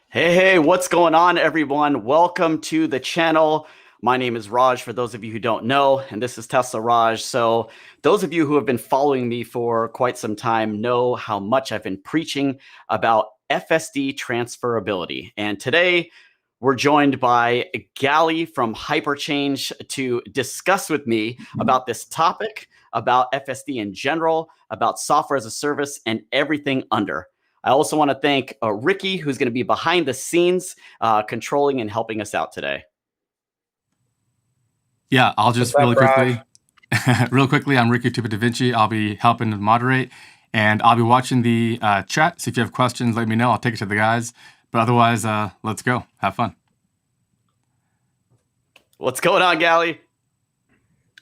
Hey, what's going on, everyone? Welcome to the channel. My name is Raj, for those of you who don't know, and this is Tesla Raj. So, those of you who have been following me for quite some time know how much I've been preaching about FSD transferability. And today, we're joined by Gally from Hyperchange to discuss with me about this topic, about FSD in general, about software as a service, and everything under. I also want to thank Ricky, who's going to be behind the scenes, controlling and helping us out today. Yeah, I'll just What's up, Raj? real quickly, I'm Ricky Tupa Da Vinci. I'll be helping to moderate, and I'll be watching the chat. So if you have questions, let me know. I'll take it to the guys. But otherwise, let's go. Have fun. What's going on, Gally?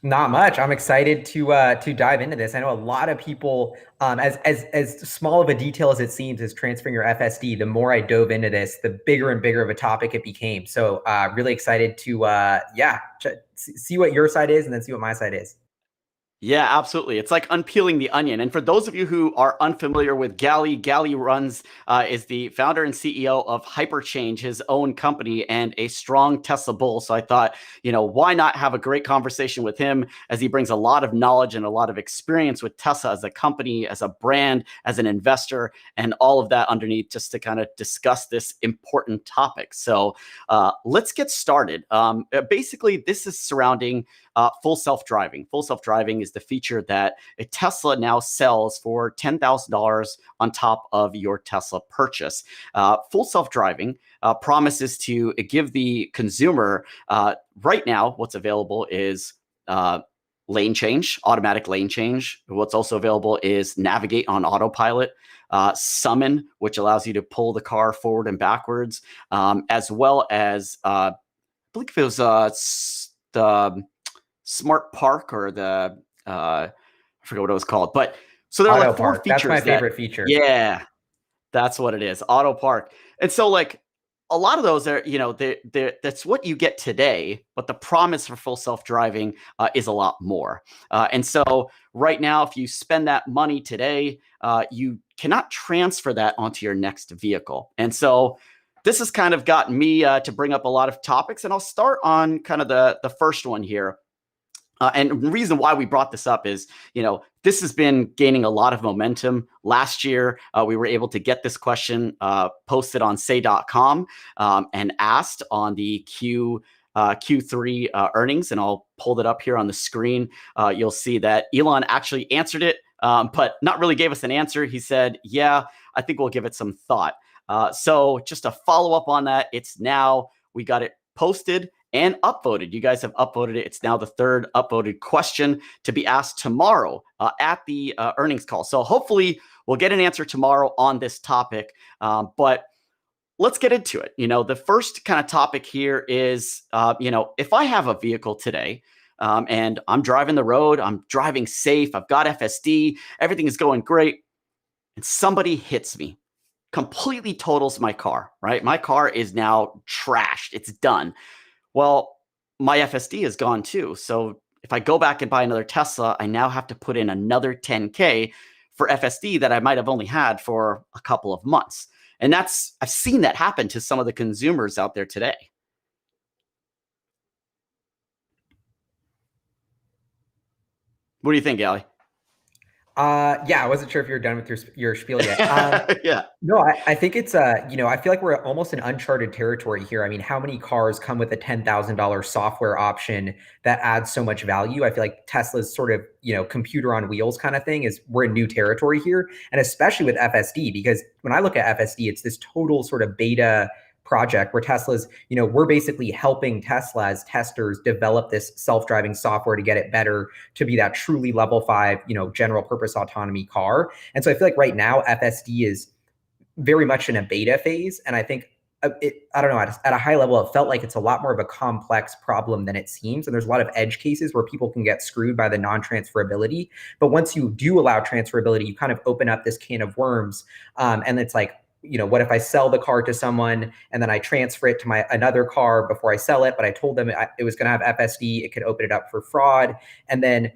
Not much. I'm excited to dive into this. I know a lot of people, as small of a detail as it seems, is transferring your FSD. The more I dove into this, the bigger and bigger of a topic it became. So really excited to see what your side is and then see what my side is. Yeah, absolutely. It's like unpeeling the onion. And for those of you who are unfamiliar with Gally, Gally is the founder and CEO of Hyperchange, his own company, and a strong Tesla bull. So I thought, why not have a great conversation with him, as he brings a lot of knowledge and a lot of experience with Tesla as a company, as a brand, as an investor, and all of that underneath, just to kind of discuss this important topic. So let's get started. Basically, this is surrounding full self-driving. Full self-driving is the feature that a Tesla now sells for $10,000 on top of your Tesla purchase. Full self-driving promises to give the consumer, right now, what's available is lane change, automatic lane change. What's also available is navigate on autopilot, summon, which allows you to pull the car forward and backwards, as well as, I believe it was the Smart Park, or the I forget what it was called, but so there are Auto like four Park. features. That's my favorite feature. Yeah, that's what it is, Auto Park. And so like a lot of those are, that's what you get today, but the promise for full self-driving is a lot more. And so right now, if you spend that money today, you cannot transfer that onto your next vehicle. And so this has kind of gotten me to bring up a lot of topics, and I'll start on kind of the first one here. And the reason why we brought this up is, this has been gaining a lot of momentum. Last year, we were able to get this question posted on say.com and asked on the Q3 earnings. And I'll pull it up here on the screen. You'll see that Elon actually answered it, but not really gave us an answer. He said, yeah, I think we'll give it some thought. So just a follow up on that, we got it posted and upvoted. You guys have upvoted it. It's now the third upvoted question to be asked tomorrow at the earnings call. So hopefully we'll get an answer tomorrow on this topic. But let's get into it. The first kind of topic here is, if I have a vehicle today, and I'm driving the road, I'm driving safe, I've got FSD, everything is going great, and somebody hits me, completely totals my car, right? My car is now trashed. It's done. Well, my FSD is gone too. So if I go back and buy another Tesla, I now have to put in another 10K for FSD that I might have only had for a couple of months. And I've seen that happen to some of the consumers out there today. What do you think, Gally? Yeah, I wasn't sure if you were done with your spiel yet. Yeah. No, I think it's I feel like we're almost in uncharted territory here. I mean, how many cars come with a $10,000 software option that adds so much value? I feel like Tesla's sort of, computer on wheels kind of thing we're in new territory here. And especially with FSD, because when I look at FSD, it's this total sort of beta project where Tesla's, we're basically helping Tesla as testers develop this self-driving software to get it better to be that truly level 5, general purpose autonomy car. And so I feel like right now FSD is very much in a beta phase. And I think I don't know, at a high level, it felt like it's a lot more of a complex problem than it seems. And there's a lot of edge cases where people can get screwed by the non-transferability. But once you do allow transferability, you kind of open up this can of worms. And it's like, what if I sell the car to someone and then I transfer it to another car before I sell it, but I told them it was going to have FSD, it could open it up for fraud. And then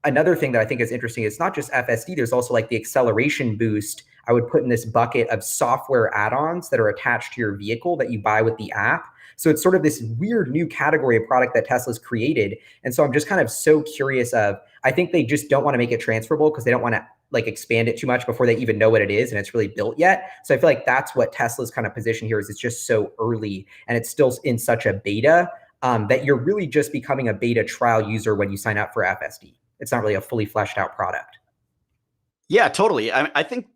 another thing that I think is interesting, it's not just FSD, there's also like the acceleration boost. I would put in this bucket of software add-ons that are attached to your vehicle that you buy with the app. So it's sort of this weird new category of product that Tesla's created. And so I'm just kind of so curious I think they just don't want to make it transferable because they don't want to like expand it too much before they even know what it is and it's really built yet. So I feel like that's what Tesla's kind of position here is. It's just so early and it's still in such a beta that you're really just becoming a beta trial user when you sign up for FSD. It's not really a fully fleshed out product. Yeah, totally. I think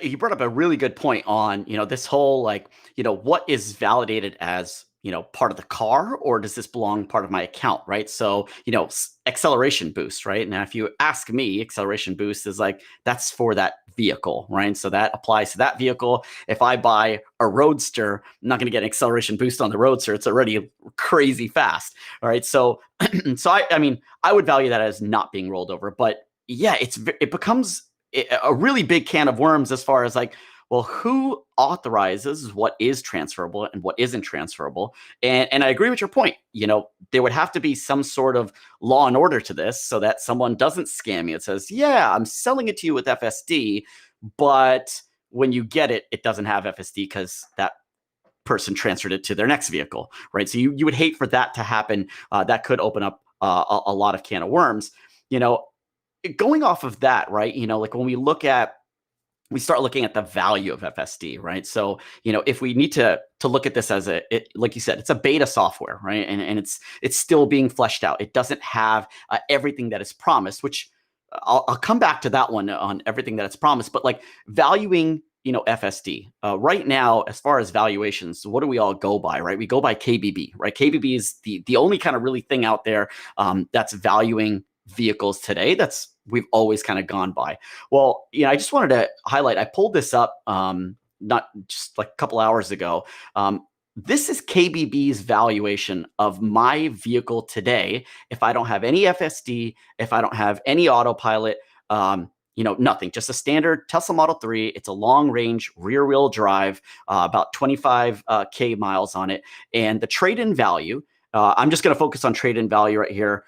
you brought up a really good point on, this whole like, what is validated as, part of the car, or does this belong part of my account, right? So, acceleration boost, right? Now, if you ask me, acceleration boost is like, that's for that vehicle, right? So that applies to that vehicle. If I buy a Roadster, I'm not going to get an acceleration boost on the Roadster. It's already crazy fast, all right? So, I would value that as not being rolled over, but yeah, it becomes a really big can of worms as far as like, well, who authorizes what is transferable and what isn't transferable? And I agree with your point. There would have to be some sort of law and order to this so that someone doesn't scam you. It says, yeah, I'm selling it to you with FSD, but when you get it, it doesn't have FSD because that person transferred it to their next vehicle, right? So you would hate for that to happen. That could open up a lot of can of worms. Going off of that, right? Like when we start looking at the value of FSD, right? So, if we need to look at this as like you said, it's a beta software, right? And it's still being fleshed out. It doesn't have everything that is promised, which I'll come back to that one on everything that it's promised. But like valuing, FSD right now, as far as valuations, what do we all go by, right? We go by KBB, right? KBB is the only kind of really thing out there that's valuing vehicles today. We've always kind of gone by. Well, I just wanted to highlight, I pulled this up not just like a couple hours ago. This is KBB's valuation of my vehicle today. If I don't have any FSD, if I don't have any autopilot, nothing, just a standard Tesla Model 3. It's a long range rear wheel drive, about 25K miles on it. And the trade-in value, I'm just going to focus on trade-in value right here,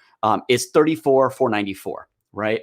is $34,494. Right.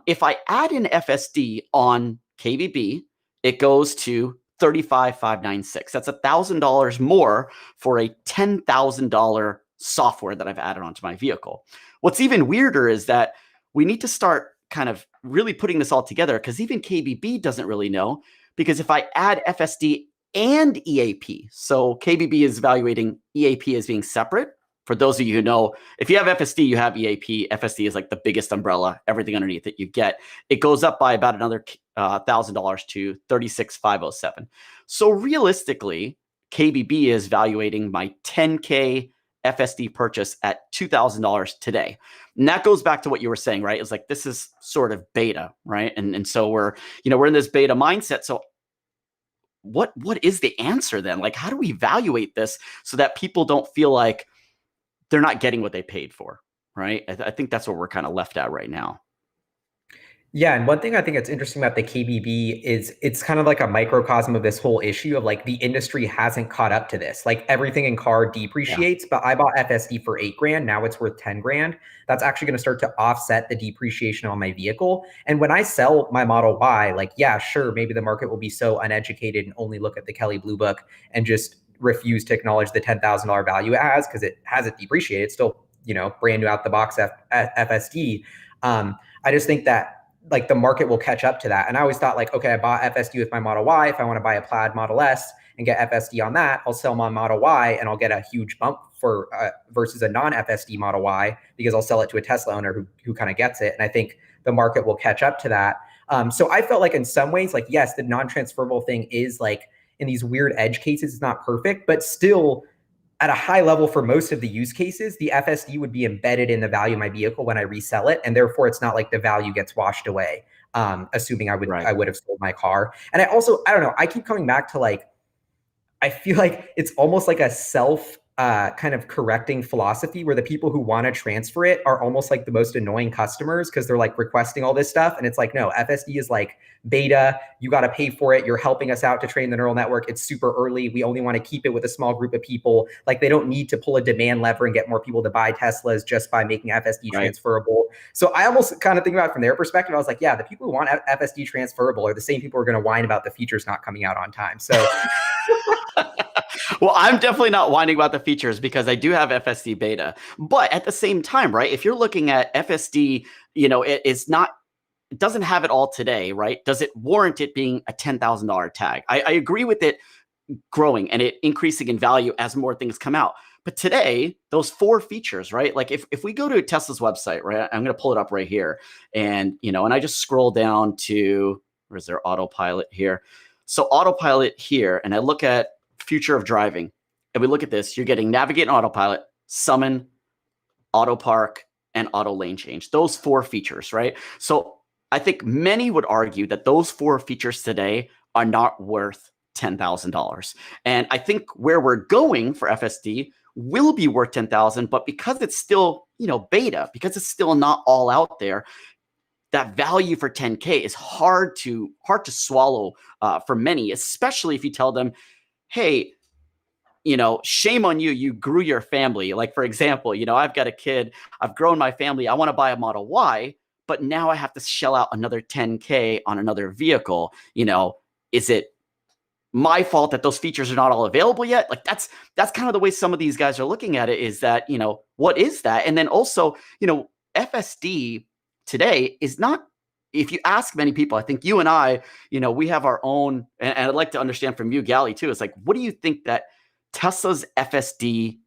If I add in FSD on KBB, it goes to $35,596. That's $1,000 more for a $10,000 software that I've added onto my vehicle. What's even weirder is that we need to start kind of really putting this all together because even KBB doesn't really know, because if I add FSD and EAP, so KBB is evaluating EAP as being separate. For those of you who know, if you have FSD, you have EAP. FSD is like the biggest umbrella, everything underneath it you get. It goes up by about another $1,000 to $36,507. So realistically, KBB is valuating my 10K FSD purchase at $2,000 today. And that goes back to what you were saying, right? It's like, this is sort of beta, right? And so we're in this beta mindset. So what is the answer then? Like, how do we evaluate this so that people don't feel like they're not getting what they paid for, right? I think that's where we're kind of left at right now. Yeah, and one thing I think that's interesting about the KBB is it's kind of like a microcosm of this whole issue of like the industry hasn't caught up to this. Like everything in car depreciates, but I bought FSD for $8,000. Now it's worth $10,000. That's actually going to start to offset the depreciation on my vehicle. And when I sell my Model Y, like, yeah, sure, maybe the market will be so uneducated and only look at the Kelley Blue Book and just refuse to acknowledge the $10,000 value it has because it hasn't depreciated. It's still, brand new out the box FSD. I just think that like the market will catch up to that. And I always thought like, okay, I bought FSD with my Model Y. If I want to buy a Plaid Model S and get FSD on that, I'll sell my Model Y and I'll get a huge bump for versus a non-FSD Model Y because I'll sell it to a Tesla owner who kind of gets it. And I think the market will catch up to that. So I felt like in some ways, like, yes, the non-transferable thing is like in these weird edge cases, it's not perfect, but still at a high level for most of the use cases, the FSD would be embedded in the value of my vehicle when I resell it. And therefore it's not like the value gets washed away, assuming I would have sold my car. And I don't know, I keep coming back to like, I feel like it's almost like a kind of correcting philosophy where the people who want to transfer it are almost like the most annoying customers because they're like requesting all this stuff. And it's like, no, FSD is like beta. You got to pay for it. You're helping us out to train the neural network. It's super early. We only want to keep it with a small group of people. Like they don't need to pull a demand lever and get more people to buy Teslas just by making FSD transferable. So I almost kind of think about it from their perspective. I was like, yeah, the people who want FSD transferable are the same people who are going to whine about the features not coming out on time. So well, I'm definitely not whining about the features because I do have FSD beta. But at the same time, right, if you're looking at FSD, it doesn't have it all today, right? Does it warrant it being a $10,000 tag? I agree with it growing and it increasing in value as more things come out. But today, those 4 features, right? Like if we go to Tesla's website, right, I'm going to pull it up right here. And, and I just scroll down to, where's their autopilot here? So autopilot here, and I look at future of driving, and we look at this, you're getting navigate and autopilot, summon, auto park, and auto lane change. Those 4 features, right? So I think many would argue that those 4 features today are not worth $10,000. And I think where we're going for FSD will be worth $10,000, but because it's still, beta, because it's still not all out there, that value for $10K is hard to swallow for many, especially if you tell them, hey, shame on you. You grew your family. Like, for example, I've got a kid. I've grown my family. I want to buy a Model Y, but now I have to shell out another $10K on another vehicle. Is it my fault that those features are not all available yet? Like, that's kind of the way some of these guys are looking at it, is that, what is that? And then also, FSD today is not, if you ask many people, I think you and I, we have our own, and I'd like to understand from you, Gally, too. It's like, what do you think that Tesla's FSD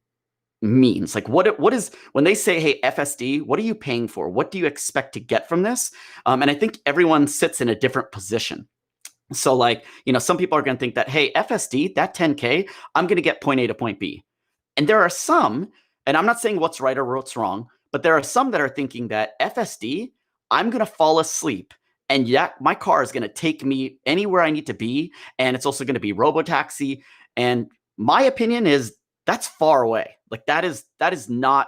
means? Like, what is, when they say, hey, FSD, what are you paying for? What do you expect to get from this? And I think everyone sits in a different position. So like, some people are going to think that, hey, FSD, that $10K, I'm going to get point A to point B. And there are some, and I'm not saying what's right or what's wrong, but there are some that are thinking that FSD, I'm going to fall asleep and my car is going to take me anywhere I need to be. And it's also going to be robotaxi. And my opinion is that's far away. Like that is not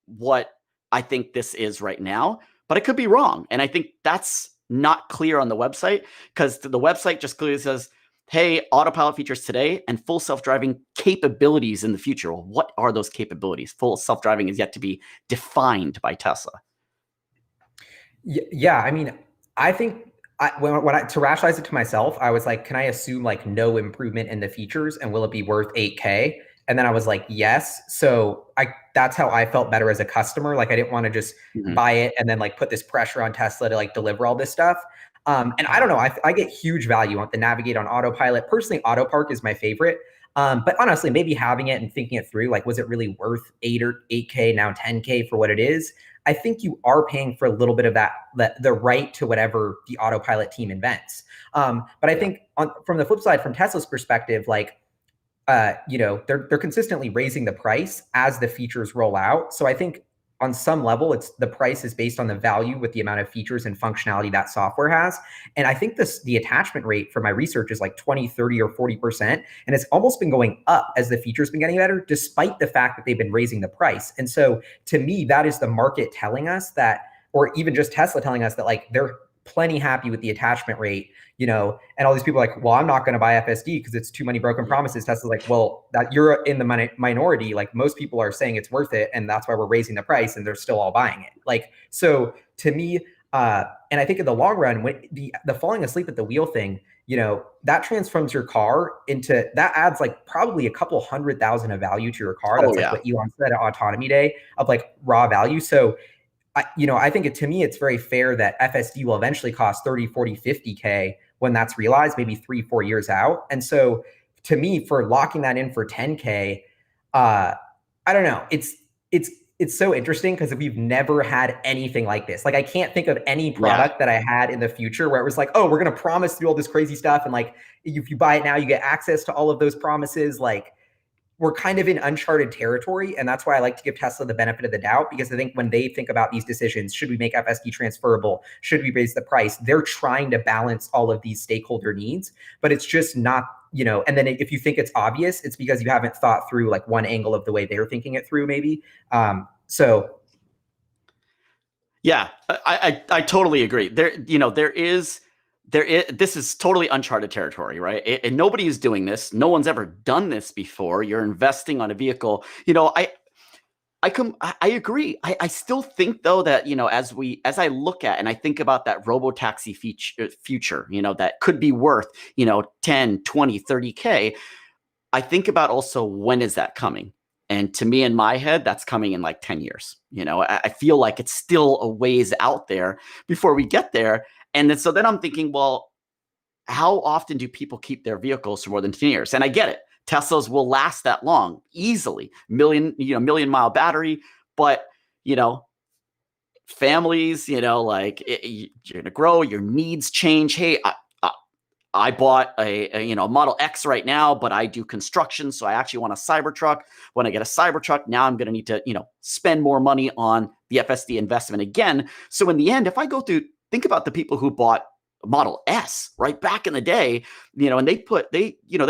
what I think this is right now, but I could be wrong. And I think that's not clear on the website, because the website just clearly says, hey, autopilot features today and full self-driving capabilities in the future. Well, what are those capabilities? Full self-driving is yet to be defined by Tesla. Yeah, I mean, I think to rationalize it to myself, I was like, can I assume like no improvement in the features and will it be worth 8K? And then I was like, yes. So that's how I felt better as a customer. Like I didn't want to just buy it and then like put this pressure on Tesla to like deliver all this stuff. And I don't know, I get huge value on the navigate on autopilot. Personally, auto park is my favorite. But honestly, maybe having it and thinking it through, like, was it really worth 8K, now 10K for what it is? I think you are paying for a little bit of that, the right to whatever the autopilot team invents. But I think from the flip side, from Tesla's perspective, like, they're consistently raising the price as the features roll out. So I think on some level, the price is based on the value with the amount of features and functionality that software has. And I think the attachment rate for my research is like 20, 30, or 40%. And it's almost been going up as the features been getting better, despite the fact that they've been raising the price. And so to me, that is the market telling us that, or even just Tesla telling us that like they're plenty happy with the attachment rate, and all these people are like, well, I'm not going to buy FSD because it's too many broken promises. Tesla's like, well, that you're in the minority. Like most people are saying it's worth it. And that's why we're raising the price and they're still all buying it. Like, so to me, and I think in the long run, when the falling asleep at the wheel thing, that transforms your car into, that adds like probably a couple 100,000 of value to your car. That's like what Elon said at Autonomy Day, of like raw value. So I think to me, it's very fair that FSD will eventually cost 30, 40, 50K when that's realized, maybe 3-4 years out. And so to me, for locking that in for 10K, I don't know. It's so interesting because we've never had anything like this. Like I can't think of any product that I had in the future where it was like, oh, we're going to promise to do all this crazy stuff. And like, if you buy it now, you get access to all of those promises. Like, we're kind of in uncharted territory. And that's why I like to give Tesla the benefit of the doubt, because I think when they think about these decisions, should we make FSD transferable? Should we raise the price? They're trying to balance all of these stakeholder needs, but it's just not, and then if you think it's obvious, it's because you haven't thought through like one angle of the way they're thinking it through, maybe. Yeah, I totally agree. This is totally uncharted territory, right? And nobody is doing this. No one's ever done this before. You're investing on a vehicle. I agree. I still think though that, as I look at and I think about that robotaxi future, that could be worth, 10, 20, 30K. I think about also, when is that coming? And to me, in my head, that's coming in like 10 years. I feel like it's still a ways out there before we get there. And then I'm thinking, well, how often do people keep their vehicles for more than 10 years? And I get it. Teslas will last that long, easily. Million mile battery. But, families, you're going to grow, your needs change. Hey, I bought a Model X right now, but I do construction, so I actually want a Cybertruck. When I get a Cybertruck, now I'm going to need to, spend more money on the FSD investment again. So in the end, if I go through, think about the people who bought Model S right back in the day, and they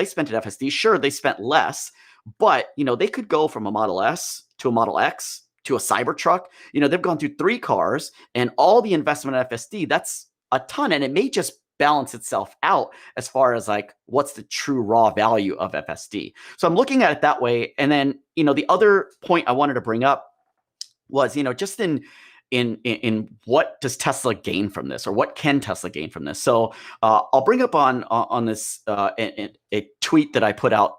spent an FSD. Sure, they spent less, but they could go from a Model S to a Model X to a Cybertruck. They've gone through 3 cars, and all the investment in FSD. That's a ton, and it may just balance itself out as far as like what's the true raw value of FSD. So I'm looking at it that way. And then, the other point I wanted to bring up was, just in what does Tesla gain from this, or what can Tesla gain from this? So I'll bring up on this a tweet that I put out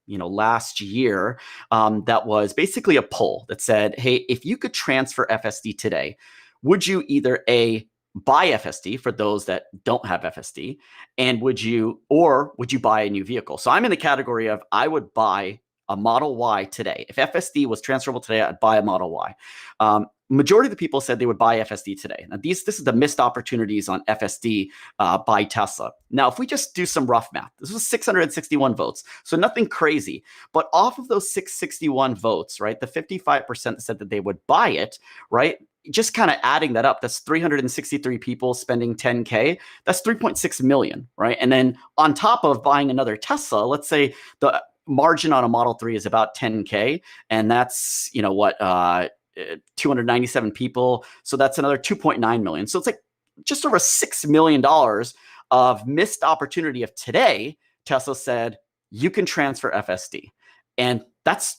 last year that was basically a poll that said, hey, if you could transfer FSD today, would you either buy FSD for those that don't have FSD, and would you buy a new vehicle? So I'm in the category of, I would buy a Model Y today. If FSD was transferable today, I'd buy a Model Y. Majority of the people said they would buy FSD today. Now, this is the missed opportunities on FSD by Tesla. Now, if we just do some rough math, this was 661 votes, so nothing crazy. But off of those 661 votes, right, the 55% said that they would buy it, right? Just kind of adding that up, that's 363 people spending 10K. That's 3.6 million, right? And then on top of buying another Tesla, let's say the margin on a Model 3 is about 10K, and that's 297 people. So that's another 2.9 million. So it's like just over $6 million of missed opportunity of today. Tesla said, you can transfer FSD. And that's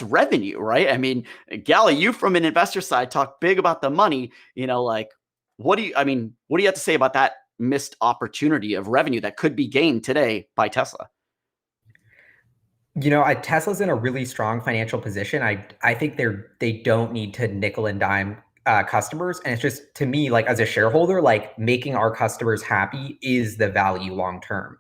revenue, right? I mean, Gally, you from an investor side talk big about the money, what do you have to say about that missed opportunity of revenue that could be gained today by Tesla? Tesla's in a really strong financial position. I think they don't need to nickel and dime customers. And it's just, to me, like as a shareholder, like making our customers happy is the value long term.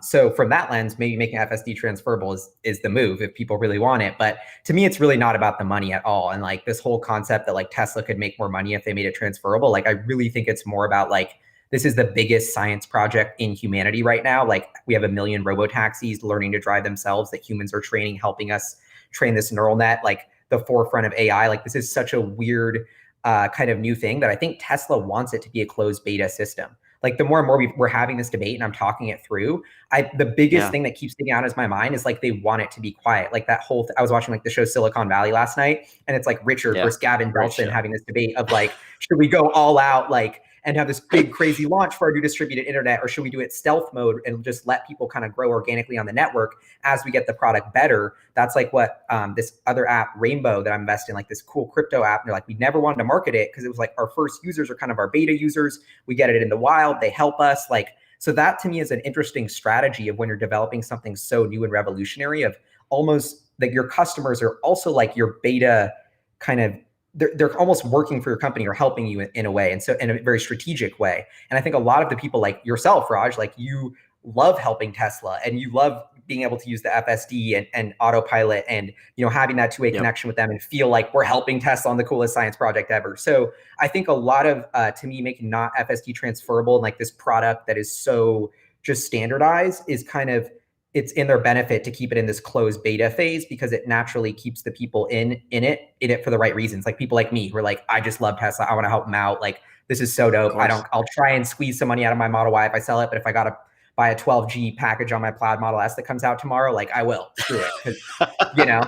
So from that lens, maybe making FSD transferable is the move if people really want it. But to me, it's really not about the money at all. And like this whole concept that like Tesla could make more money if they made it transferable, like I really think it's more about like, this is the biggest science project in humanity right now. Like we have 1 million robotaxis learning to drive themselves that humans are training, helping us train this neural net, like the forefront of AI. Like this is such a weird kind of new thing that I think Tesla wants it to be a closed beta system. Like the more and more we're having this debate and I'm talking it through, the biggest thing that keeps sticking out in my mind is like they want it to be quiet. Like that whole, I was watching like the show Silicon Valley last night, and it's like Richard versus Gavin Belson having this debate of like, should we go all out like and have this big crazy launch for our new distributed internet, or should we do it stealth mode and just let people kind of grow organically on the network as we get the product better? That's like what this other app, Rainbow, that I'm invested in, like this cool crypto app. And they're like, we never wanted to market it because it was like our first users are kind of our beta users. We get it in the wild. They help us. Like, so that to me is an interesting strategy of when you're developing something so new and revolutionary, of almost like your customers are also like your beta kind of, they're almost working for your company or helping you in a way. And so in a very strategic way. And I think a lot of the people like yourself, Raj, like you love helping Tesla and you love being able to use the FSD and autopilot and, having that two-way connection with them and feel like we're helping Tesla on the coolest science project ever. So I think a lot of, to me, making not FSD transferable and like this product that is so just standardized is kind of it's in their benefit to keep it in this closed beta phase because it naturally keeps the people in it for the right reasons. Like people like me who are like, I just love Tesla. I want to help them out. Like this is so dope. I'll try and squeeze some money out of my Model Y if I sell it. But if I got to buy a 12G package on my Plaid Model S that comes out tomorrow, like I will. Screw it. 'Cause, you know.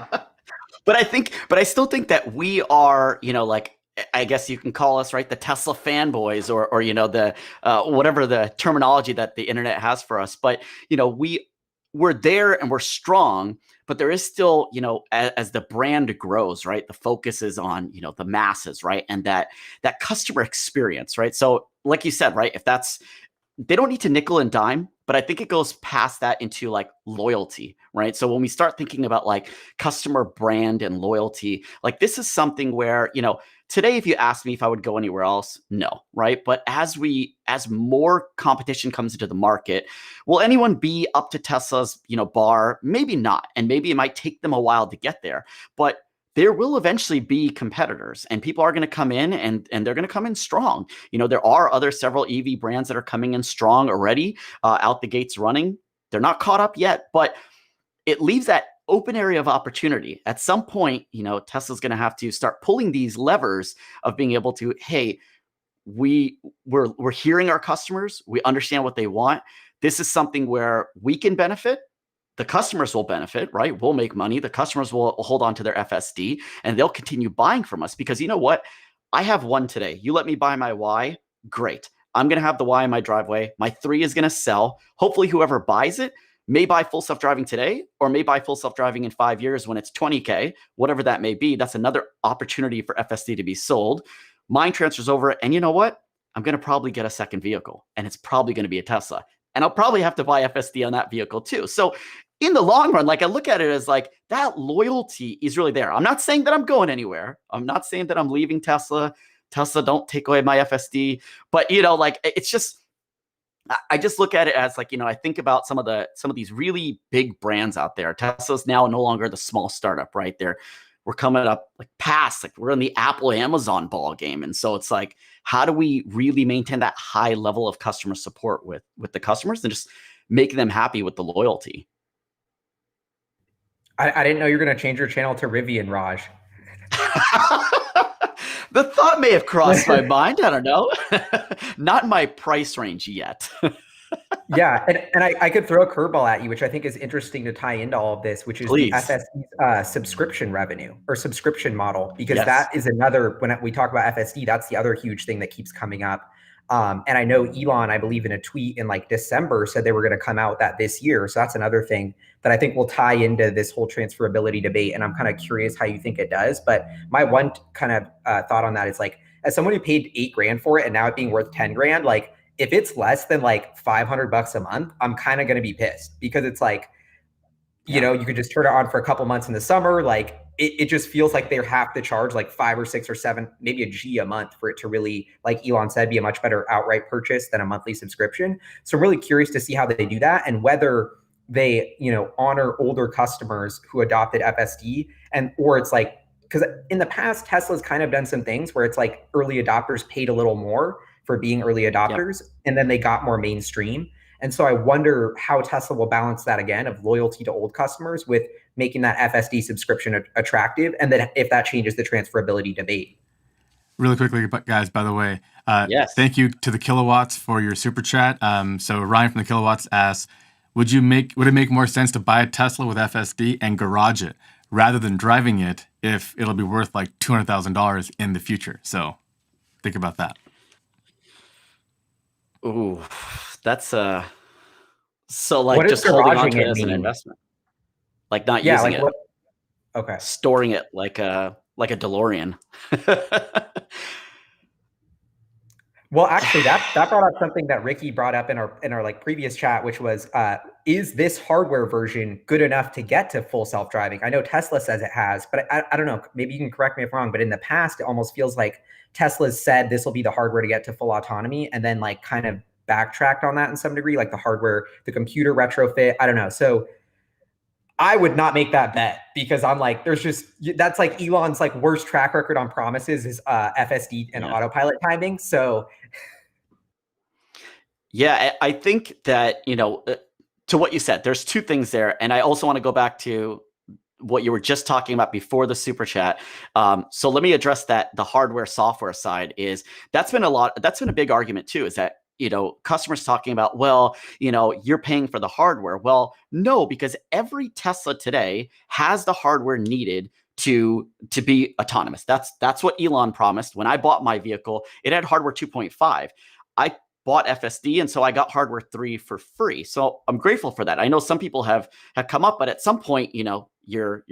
But I still think that we are, like, I guess you can call us, right, the Tesla fanboys, or the whatever the terminology that the internet has for us. But we're there and we're strong, but there is still, as the brand grows, right, the focus is on the masses, right, and that customer experience, right. So, like you said, right, if that's they don't need to nickel and dime, but I think it goes past that into like loyalty, right? So when we start thinking about like customer brand and loyalty, like this is something where, today, if you ask me if I would go anywhere else, no, right? But as more competition comes into the market, will anyone be up to Tesla's, bar? Maybe not. And maybe it might take them a while to get there, but there will eventually be competitors, and people are going to come in and they're going to come in strong. There are several EV brands that are coming in strong already, out the gates running. They're not caught up yet, but it leaves that open area of opportunity. At some point, Tesla's going to have to start pulling these levers of being able to, hey, we're hearing our customers. We understand what they want. This is something where we can benefit. The customers will benefit, right? We'll make money. The customers will hold on to their FSD and they'll continue buying from us because you know what? I have one today. You let me buy my Y, great. I'm going to have the Y in my driveway. My 3 is going to sell. Hopefully whoever buys it may buy full self-driving today or may buy full self-driving in 5 years when it's 20K, whatever that may be. That's another opportunity for FSD to be sold. Mine transfers over, and you know what? I'm going to probably get a second vehicle, and it's probably going to be a Tesla. And I'll probably have to buy FSD on that vehicle too. So in the long run, like I look at it as like that loyalty is really there. I'm not saying that I'm going anywhere. I'm not saying that I'm leaving Tesla. Tesla, don't take away my FSD. But like it's just, I just look at it as like, I think about some of these really big brands out there. Tesla's now no longer the small startup, right? We're coming up like past, like we're in the Apple Amazon ball game. And so it's like, how do we really maintain that high level of customer support with the customers and just making them happy with the loyalty? I didn't know you were going to change your channel to Rivian, Raj. The thought may have crossed my mind. I don't know. Not in my price range yet. Yeah, and I could throw a curveball at you, which I think is interesting to tie into all of this, which is Please. the FSD subscription revenue or subscription model, because Yes. that is another, when we talk about FSD, that's the other huge thing that keeps coming up. And I know Elon, I believe in a tweet in like December, said they were going to come out with that this year. So that's another thing that I think will tie into this whole transferability debate. And I'm kind of curious how you think it does. But my one kind of thought on that is like, as someone who paid $8,000 for it and now it being worth $10,000, like if it's less than like $500 a month, I'm kind of going to be pissed because it's like, you could just turn it on for a couple months in the summer. Like it just feels like they have to charge like 5 or 6 or 7, maybe a G a month for it to really, like Elon said, be a much better outright purchase than a monthly subscription. So I'm really curious to see how they do that and whether they, honor older customers who adopted FSD or it's like, because in the past, Tesla's kind of done some things where it's like early adopters paid a little more for being early adopters, and then they got more mainstream. And so I wonder how Tesla will balance that again of loyalty to old customers with making that FSD subscription attractive, and then if that changes the transferability debate. Really quickly, guys, by the way, Yes. Thank you to the Kilowatts for your super chat. So Ryan from the Kilowatts asks, would it make more sense to buy a Tesla with FSD and garage it rather than driving it if it'll be worth like $200,000 in the future? So think about that. Ooh, that's so like What does just holding on garaging to it it as an mean? investment, like not using it, Okay. storing it like a DeLorean. Well, actually, that brought up something that Ricky brought up in our like previous chat, which was, is this hardware version good enough to get to full self-driving? I know Tesla says it has, but I don't know. Maybe you can correct me if I'm wrong. But in the past, it almost feels like Tesla's said this will be the hardware to get to full autonomy, and then like kind of backtracked on that in some degree, like the hardware, the computer retrofit. I don't know. So I would not make that bet because I'm like, that's like Elon's like worst track record on promises is FSD and autopilot timing. So yeah, I think that, to what you said, there's two things there. And I also want to go back to what you were just talking about before the super chat. So let me address that. The hardware software side is that's been a big argument too, is that, customers talking about, well, you're paying for the hardware. Well, no, because every Tesla today has the hardware needed to be autonomous. That's what Elon promised. When I bought my vehicle, it had hardware 2.5. I bought FSD, and so I got hardware 3 for free. So I'm grateful for that. I know some people have come up, but at some point, you're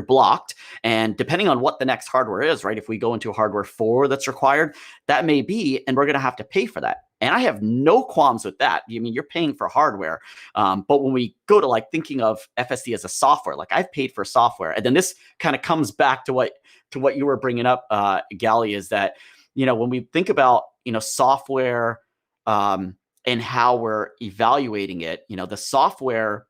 blocked. And depending on what the next hardware is, right? If we go into a hardware 4 that's required, that may be, and we're going to have to pay for that. And I have no qualms with that. I mean, you're paying for hardware. But when we go to thinking of FSD as a software, I've paid for software. And then this kind of comes back to what you were bringing up, Gally, is that, when we think about, software and how we're evaluating it, the software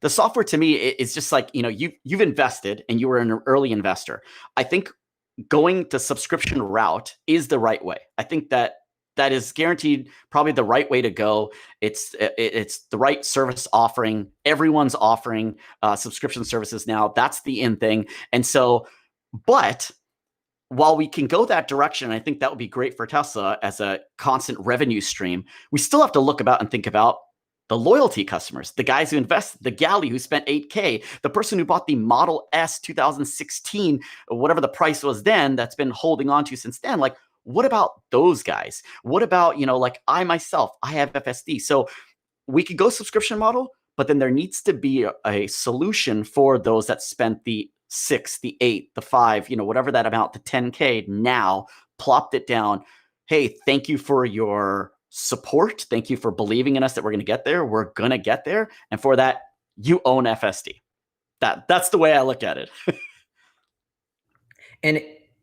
to me is just you've invested and you were an early investor. I think going the subscription route is the right way. I think that is guaranteed probably the right way to go. It's the right service offering. Everyone's offering subscription services now. That's the in thing. And so, but while we can go that direction, I think that would be great for Tesla as a constant revenue stream. We still have to look about and think about the loyalty customers, the guys who invest, the Gally who spent $8K, the person who bought the Model S 2016, whatever the price was then, that's been holding on to since then. What about those guys? What about, I myself, I have FSD. So we could go subscription model, but then there needs to be a solution for those that spent the 6, the 8, the 5, whatever that amount, the 10K now, plopped it down. Hey, thank you for your support. Thank you for believing in us that we're going to get there. We're going to get there. And for that, you own FSD. That's the way I look at it. And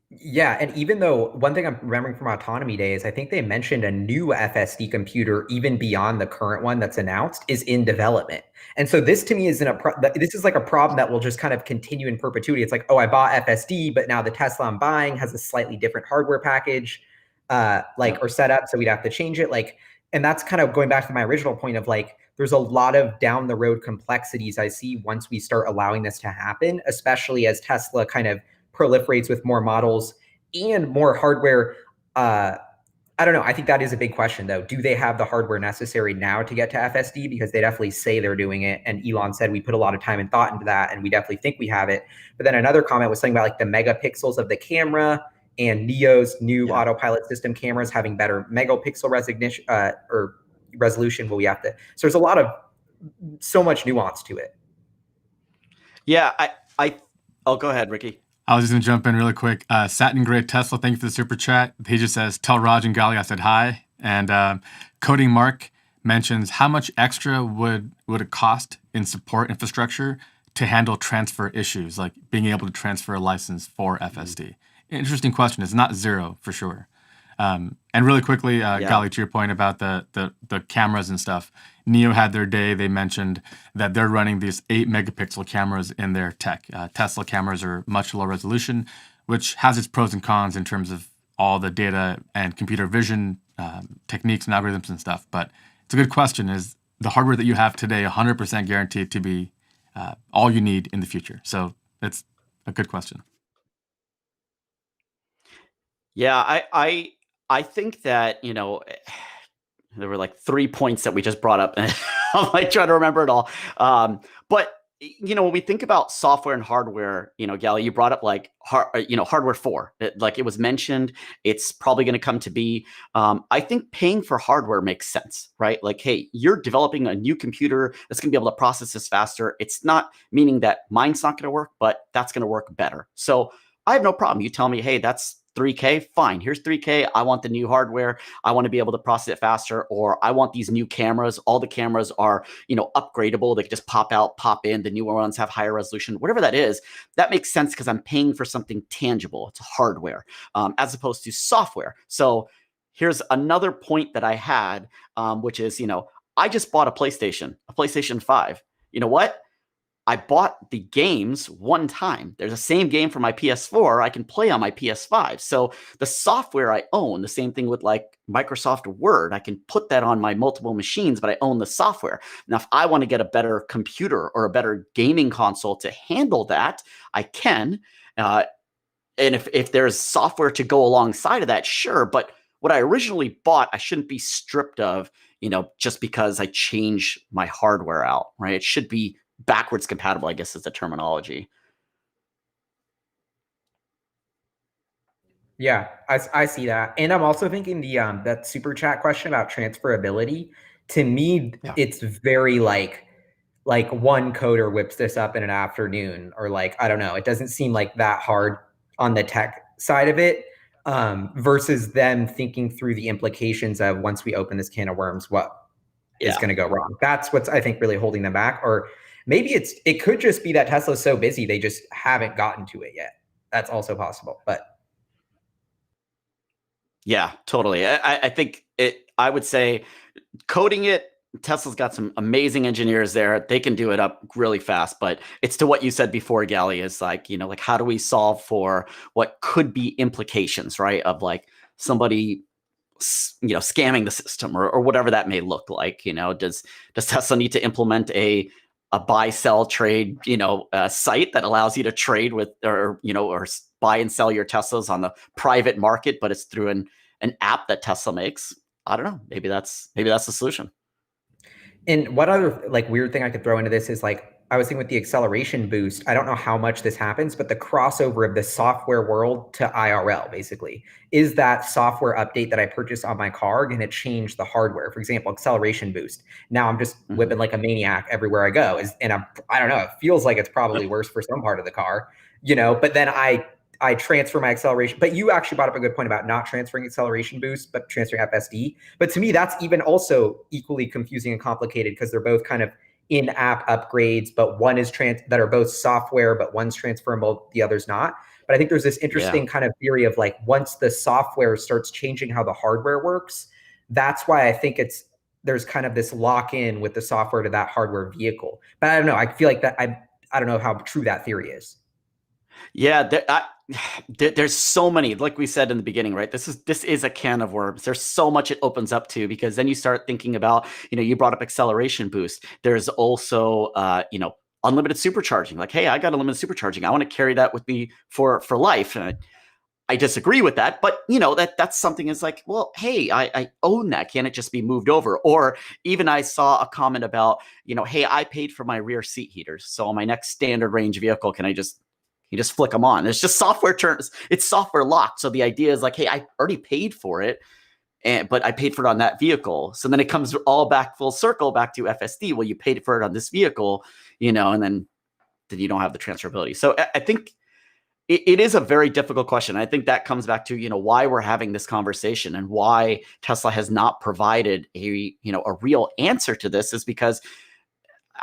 yeah, and even though one thing I'm remembering from Autonomy Days, I think they mentioned a new FSD computer, even beyond the current one that's announced, is in development. And so this to me is this is like a problem that will just kind of continue in perpetuity. It's oh, I bought FSD, but now the Tesla I'm buying has a slightly different hardware package, or setup, so we'd have to change it. And that's kind of going back to my original point of there's a lot of down the road complexities I see once we start allowing this to happen, especially as Tesla kind of proliferates with more models and more hardware. I don't know. I think that is a big question, though. Do they have the hardware necessary now to get to FSD? Because they definitely say they're doing it. And Elon said we put a lot of time and thought into that, and we definitely think we have it. But then another comment was something about the megapixels of the camera and NIO's new autopilot system cameras having better megapixel recognition or resolution. Well, we have to. So there's so much nuance to it. Yeah, I'll go ahead, Ricky. I was just going to jump in really quick. Satin Gray Tesla, thank you for the super chat. He just says, tell Raj and Gali I said hi. And Coding Mark mentions, how much extra would it cost in support infrastructure to handle transfer issues, like being able to transfer a license for FSD? Interesting question. It's not zero for sure. And really quickly, Gali, to your point about the cameras and stuff, NIO had their day. They mentioned that they're running these 8 megapixel cameras in their tech. Tesla cameras are much lower resolution, which has its pros and cons in terms of all the data and computer vision techniques and algorithms and stuff. But it's a good question. Is the hardware that you have today 100% guaranteed to be all you need in the future? So it's a good question. Yeah, I think that, there were 3 points that we just brought up, and I'm trying to remember it all. But when we think about software and hardware, Gali, you brought up hardware 4. It was mentioned, it's probably going to come to be. I think paying for hardware makes sense, right? Hey, you're developing a new computer that's going to be able to process this faster. It's not meaning that mine's not going to work, but that's going to work better. So I have no problem. You tell me, hey, that's $3K, fine. Here's $3K. I want the new hardware. I want to be able to process it faster, or I want these new cameras. All the cameras are, upgradable. They can just pop out, pop in. The newer ones have higher resolution. Whatever that is, that makes sense because I'm paying for something tangible. It's hardware, as opposed to software. So here's another point that I had, which is, I just bought a PlayStation 5. You know what? I bought the games one time. There's the same game for my PS4 I can play on my PS5. So the software I own, the same thing with like Microsoft Word, I can put that on my multiple machines, but I own the software. Now, if I want to get a better computer or a better gaming console to handle that, I can. And if there's software to go alongside of that, sure. But what I originally bought, I shouldn't be stripped of, just because I change my hardware out, right? It should be backwards compatible, I guess is the terminology. Yeah, I see that. And I'm also thinking that super chat question about transferability, to me, it's very like one coder whips this up in an afternoon, or like, I don't know, it doesn't seem like that hard on the tech side of it, versus them thinking through the implications of, once we open this can of worms, what is going to go wrong. That's what's, I think, really holding them back. Or maybe it could just be that Tesla's so busy they just haven't gotten to it yet. That's also possible. But yeah, totally. I think I would say coding it, Tesla's got some amazing engineers there. They can do it up really fast, but it's to what you said before, Gally, is like, like how do we solve for what could be implications, right? Of like somebody, scamming the system or whatever that may look like. Does Tesla need to implement a buy, sell, trade, site that allows you to trade with, or buy and sell your Teslas on the private market, but it's through an app that Tesla makes? I don't know. Maybe that's the solution. And what other like weird thing I could throw into this is, like, I was thinking with the acceleration boost, I don't know how much this happens, but the crossover of the software world to IRL, basically, is that software update that I purchased on my car going to change the hardware? For example, acceleration boost. Now I'm just whipping like a maniac everywhere I go. And I don't know, it feels like it's probably worse for some part of the car, but then I transfer my acceleration. But you actually brought up a good point about not transferring acceleration boost, but transferring FSD. But to me, that's even also equally confusing and complicated, because they're both kind of in-app upgrades, but one is that are both software, but one's transferable, the other's not. But I think there's this interesting kind of theory of, like, once the software starts changing how the hardware works, that's why I think there's kind of this lock-in with the software to that hardware vehicle. But I don't know. I feel like that I don't know how true that theory is. Yeah, there's so many, like we said in the beginning, right? This is a can of worms. There's so much it opens up to, because then you start thinking about, you brought up acceleration boost. There's also, unlimited supercharging. Like, hey, I got unlimited supercharging. I want to carry that with me for life. And I disagree with that, but that's something is like, well, hey, I own that. Can it just be moved over? Or even I saw a comment about, hey, I paid for my rear seat heaters, so on my next standard range vehicle, can I just flick them on? It's just software turns. It's software locked. So the idea is like, hey, I already paid for it, but I paid for it on that vehicle. So then it comes all back full circle back to FSD. Well, you paid for it on this vehicle, and then you don't have the transferability. So I think it is a very difficult question. I think that comes back to, why we're having this conversation and why Tesla has not provided a real answer to this, is because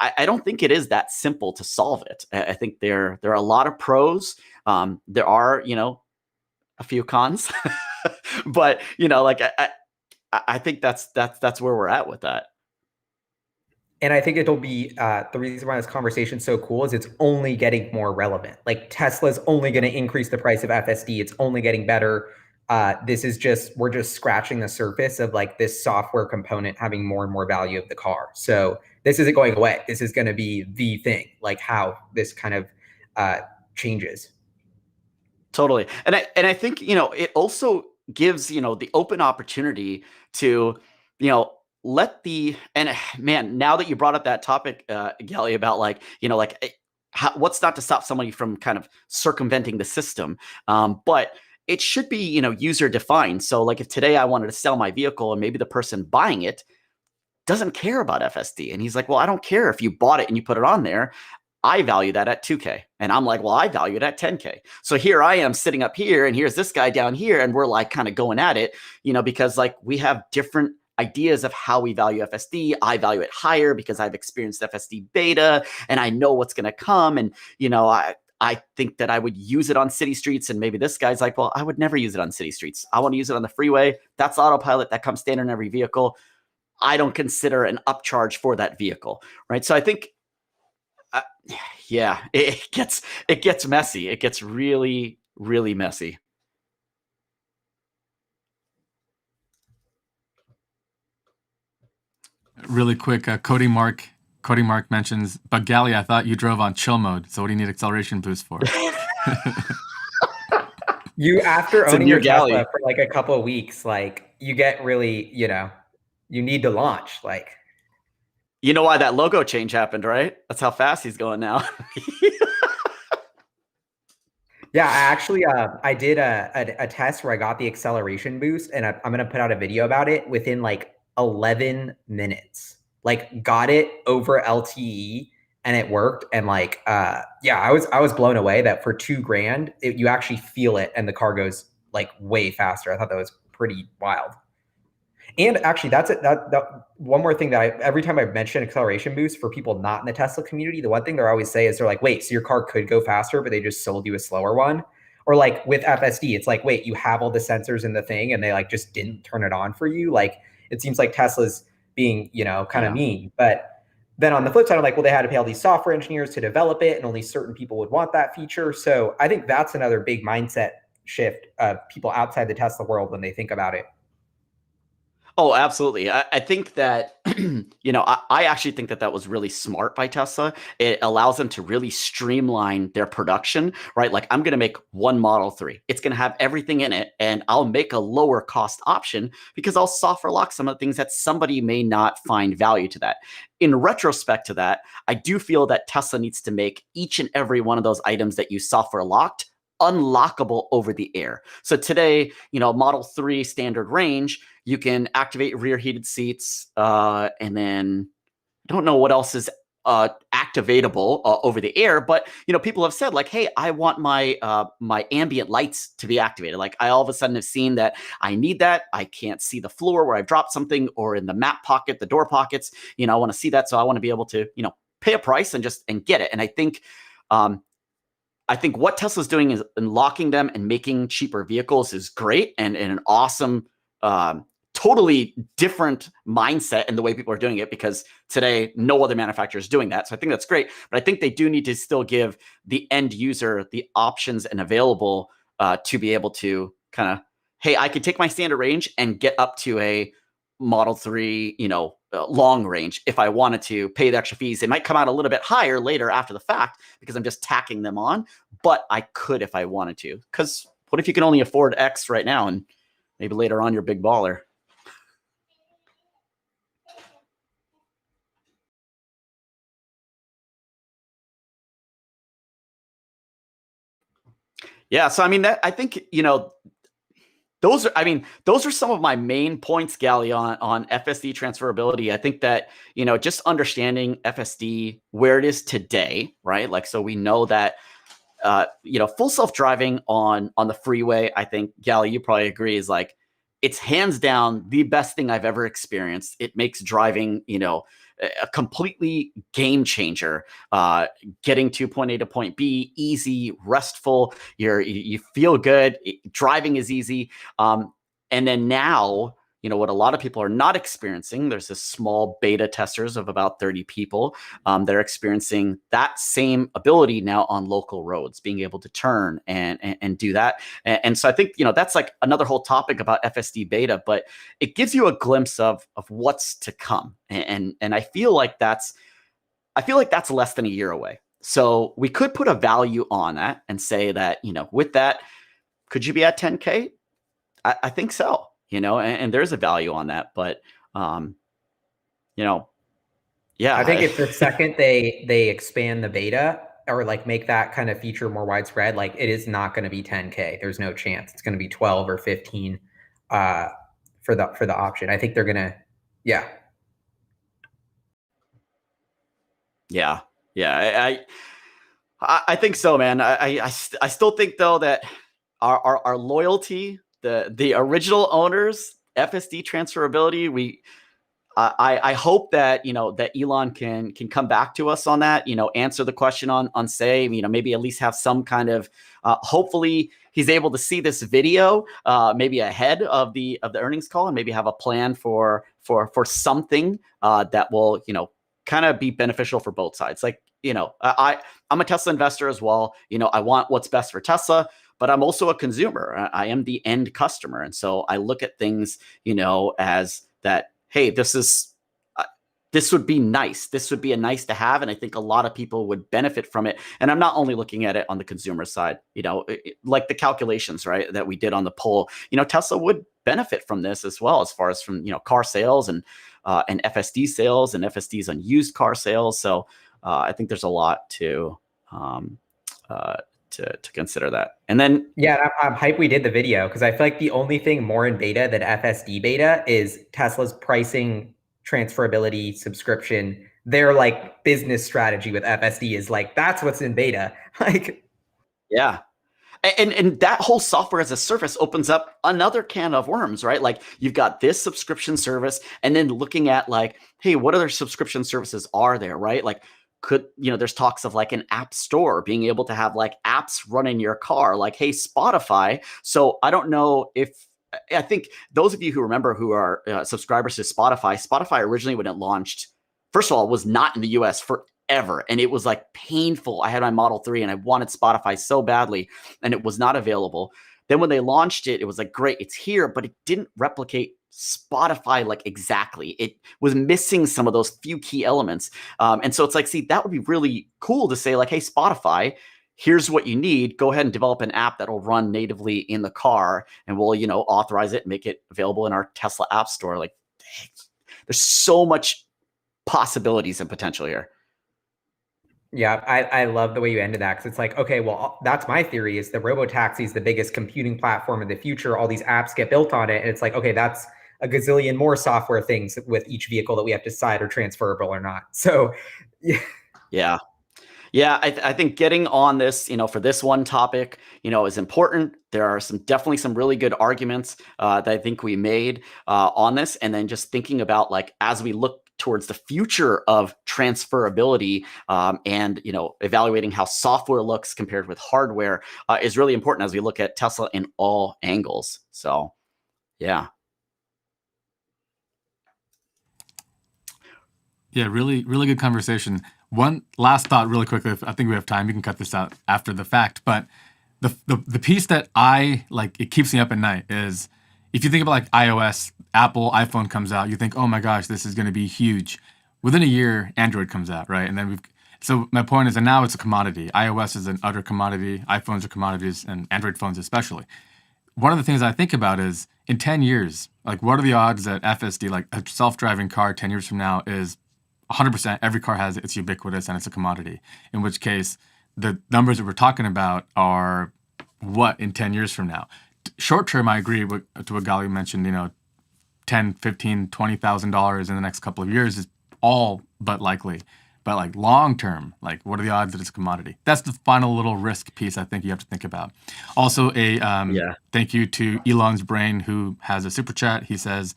I don't think it is that simple to solve it. I think there are a lot of pros. There are, a few cons, but like I think that's where we're at with that. And I think it'll be the reason why this conversation is so cool is it's only getting more relevant. Like, Tesla's only going to increase the price of FSD. It's only getting better. We're just scratching the surface of, like, this software component having more and more value of the car. So this isn't going away. This is going to be the thing, like how this kind of changes. Totally. And I think, it also gives, the open opportunity to, and man, now that you brought up that topic, Gally, about like, what's not to stop somebody from kind of circumventing the system. But it should be, user defined. So like, if today I wanted to sell my vehicle and maybe the person buying it doesn't care about FSD, and he's like, well, I don't care if you bought it and you put it on there. I value that at 2K. And I'm like, well, I value it at 10K. So here I am sitting up here, and here's this guy down here, and we're like kind of going at it, because like we have different ideas of how we value FSD. I value it higher because I've experienced FSD beta and I know what's going to come. And, I think that I would use it on city streets, and maybe this guy's like, well, I would never use it on city streets. I want to use it on the freeway. That's autopilot. That comes standard in every vehicle. I don't consider an upcharge for that vehicle, right? So I think Yeah, it gets messy. It gets really, really messy. Really quick, Cody Mark mentions, but Gally, I thought you drove on chill mode. So what do you need acceleration boost for? You, after It's a owning new your Tesla galley. for like a couple of weeks, like you get really, you need to launch. Like, You know why that logo change happened, right? That's how fast he's going now. yeah, I actually, I did a test where I got the acceleration boost, and I'm gonna put out a video about it within like 11 minutes. Like, got it over LTE, and it worked. And like, yeah, I was blown away that for 2 grand, you actually feel it, and the car goes like way faster. I thought that was pretty wild. And actually, that's it. That one more thing that every time I mention acceleration boost for people not in the Tesla community, the one thing they're always say is they're like, wait, so your car could go faster, but they just sold you a slower one. Or like with FSD, it's like, wait, you have all the sensors in the thing and they like just didn't turn it on for you. Like it seems like Tesla's being, kind of Yeah. mean. But then on the flip side, I'm like, well, they had to pay all these software engineers to develop it, and only certain people would want that feature. So I think that's another big mindset shift of people outside the Tesla world when they think about it. Oh, absolutely. I think that, I actually think that that was really smart by Tesla. It allows them to really streamline their production, right? Like, I'm going to make one Model 3. It's going to have everything in it, and I'll make a lower cost option because I'll software lock some of the things that somebody may not find value to that. In retrospect to that, I do feel that Tesla needs to make each and every one of those items that you software locked unlockable over the air. So today, Model 3 standard range, you can activate rear heated seats, and then I don't know what else is activatable over the air, but people have said like, hey, I want my ambient lights to be activated. Like, I all of a sudden have seen that I need that. I can't see the floor where I've dropped something, or in the map pocket, the door pockets. I want to see that, so I want to be able to pay a price and get it. And I think what Tesla's doing is unlocking them and making cheaper vehicles is great, and an awesome, totally different mindset in the way people are doing it, because today no other manufacturer is doing that. So I think that's great, but I think they do need to still give the end user the options and available to be able to kind of, hey, I can take my standard range and get up to a Model 3, long range if I wanted to pay the extra fees. They might come out a little bit higher later after the fact because I'm just tacking them on, but I could if I wanted to. Because what if you can only afford X right now and maybe later on you're a big baller? Yeah, so I mean, I think those are some of my main points, Gally, on FSD transferability. I think that just understanding FSD where it is today, right? Like, so we know that full self-driving on the freeway, I think, Gally, you probably agree, is like, it's hands down the best thing I've ever experienced. It makes driving a completely game changer. Getting to point A to point B, easy, restful. You feel good. Driving is easy. And then now, what a lot of people are not experiencing, there's this small beta testers of about 30 people that are experiencing that same ability now on local roads, being able to turn and do that. And so I think, that's like another whole topic about FSD beta, but it gives you a glimpse of what's to come. And I feel like that's less than a year away. So we could put a value on that and say that, with that, could you be at 10K? I think so. And there's a value on that, but yeah. I think if the second they expand the beta or like make that kind of feature more widespread, like it is not going to be 10K. There's no chance. It's going to be 12 or 15 for the option. I think they're gonna, yeah. Yeah. I think so, man. I still think though that our loyalty, the original owners, FSD transferability, I hope that that Elon can come back to us on that, answer the question on say, maybe at least have some kind of hopefully he's able to see this video maybe ahead of the earnings call, and maybe have a plan for something that will kind of be beneficial for both sides. Like, I'm a Tesla investor as well. I want what's best for Tesla, but I'm also a consumer. I am the end customer. And so I look at things, as that, hey, this would be nice. This would be a nice to have. And I think a lot of people would benefit from it. And I'm not only looking at it on the consumer side, like the calculations, right, that we did on the poll, Tesla would benefit from this as well, as far as from, car sales and FSD sales and FSDs on used car sales. So I think there's a lot to consider that. And then I'm hyped we did the video, because I feel like the only thing more in beta than FSD beta is Tesla's pricing, transferability, subscription. Their like business strategy with FSD is like, that's what's in beta. Like, yeah. And that whole software as a service opens up another can of worms, right? Like you've got this subscription service, and then looking at like, hey, what other subscription services are there, right? Like there's talks of like an app store, being able to have like apps run in your car, like, hey, Spotify. So I don't know I think those of you who remember who are subscribers to Spotify originally, when it launched, first of all, was not in the US forever. And it was like painful. I had my Model 3 and I wanted Spotify so badly, and it was not available. Then when they launched it, it was like, great, it's here, but it didn't replicate Spotify like exactly. It was missing some of those few key elements. And so it's like, see, that would be really cool to say like, hey, Spotify, here's what you need. Go ahead and develop an app that'll run natively in the car, and we'll, authorize it and make it available in our Tesla app store. Like, there's so much possibilities and potential here. Yeah, I love the way you ended that, because it's like, okay, well, that's my theory, is the robotaxi is the biggest computing platform in the future. All these apps get built on it. And it's like, okay, that's a gazillion more software things with each vehicle that we have to decide are transferable or not. So, yeah. Yeah, I think getting on this, for this one topic, is important. There are definitely some really good arguments that I think we made on this. And then just thinking about like, as we look towards the future of transferability and, evaluating how software looks compared with hardware is really important as we look at Tesla in all angles. So, yeah. Yeah, really, really good conversation. One last thought really quickly. I think we have time. We can cut this out after the fact. But the piece that I like, it keeps me up at night, is if you think about like iOS, Apple, iPhone comes out, you think, oh my gosh, this is going to be huge. Within a year, Android comes out, right? And then so my point is that now it's a commodity. iOS is an utter commodity. iPhones are commodities, and Android phones especially. One of the things I think about is in 10 years, like what are the odds that FSD, like a self-driving car 10 years from now, is 100%, every car has it, it's ubiquitous, and it's a commodity. In which case, the numbers that we're talking about are what in 10 years from now? Short term, I agree to what Gali mentioned, $10, $15, $20,000 in the next couple of years is all but likely. But like long term, like what are the odds that it's a commodity? That's the final little risk piece I think you have to think about. Also, thank you to Elon's Brain, who has a super chat. He says,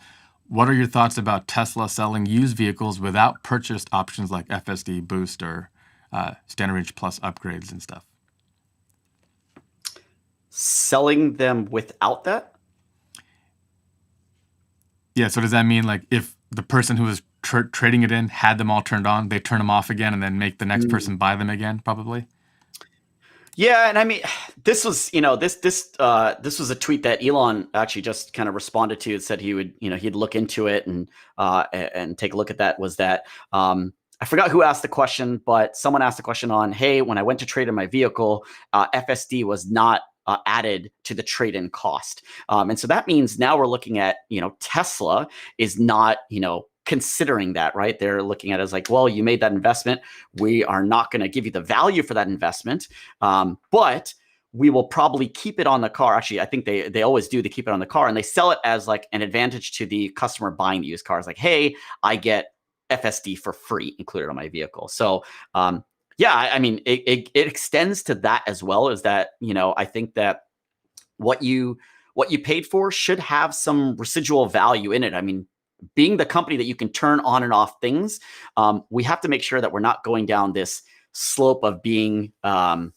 what are your thoughts about Tesla selling used vehicles without purchased options like FSD, Boost, or Standard Range Plus upgrades and stuff? Selling them without that? Yeah, so does that mean like if the person who was trading it in had them all turned on, they turn them off again and then make the next person buy them again, probably? Yeah, and I mean, this was, this was a tweet that Elon actually just kind of responded to. It said he would, he'd look into it and take a look at that. Was that I forgot who asked the question, but someone asked the question on, hey, when I went to trade in my vehicle, FSD was not added to the trade-in cost, and so that means now we're looking at, Tesla is not, considering that, right? They're looking at it as like, well, you made that investment. We are not going to give you the value for that investment, but we will probably keep it on the car. Actually, I think they always do. They keep it on the car, and they sell it as like an advantage to the customer buying the used cars. Like, hey, I get FSD for free included on my vehicle. So, yeah, I mean, it extends to that as well. Is that, I think that what you paid for should have some residual value in it. I mean, being the company that you can turn on and off things, we have to make sure that we're not going down this slope of being of